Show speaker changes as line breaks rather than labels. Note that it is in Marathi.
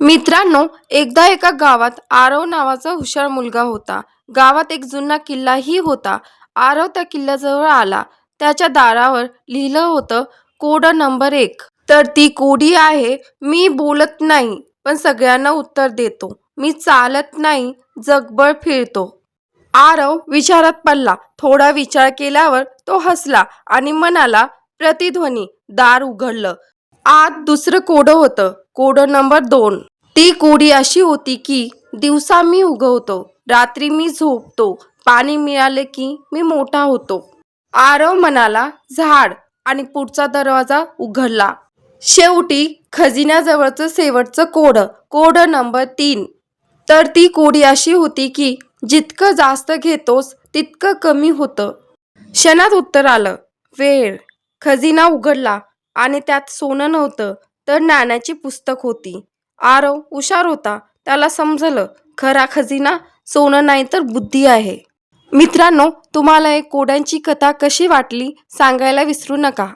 मित्रांनो, एकदा एका गावात आरव नावाचा हुशार मुलगा होता. गावात एक जुना किल्लाही होता. आरव त्या किल्ल्याजवळ आला. त्याच्या दारावर लिहिलं होतं, कोड नंबर 1. तर ती कोडी आहे, मी बोलत नाही, पण सगळ्यांना उत्तर देतो. मी चालत नाही, जगभर फिरतो. आरव विचारात पडला. थोडा विचार केल्यावर तो हसला आणि म्हणाला, प्रतिध्वनी. दार उघडलं. आत दुसरं कोडं होतं, कोड नंबर 2. ती कोडी अशी होती की, दिवसा मी उगवतो, रात्री मी झोपतो, पाणी मिळाले की मी मोठा होतो. आरव म्हणाला, झाड, आणि पुढचा दरवाजा उघडला. शेवटी खजिन्याजवळचं शेवटचं कोड, कोड नंबर 3. तर ती कोडी अशी होती की, जितकं जास्त घेतोस तितकं कमी होतं. क्षणात उत्तर आलं. वेळ. खजिना उघडला आणि त्यात सोनं नव्हतं, तर नाण्याची पुस्तक होती. आरव हुशार होता. त्याला समजलं, खरा खजिना सोनं नाही तर बुद्धी आहे. मित्रांनो, तुम्हाला एक कोड्यांची कथा कशी वाटली सांगायला विसरू नका.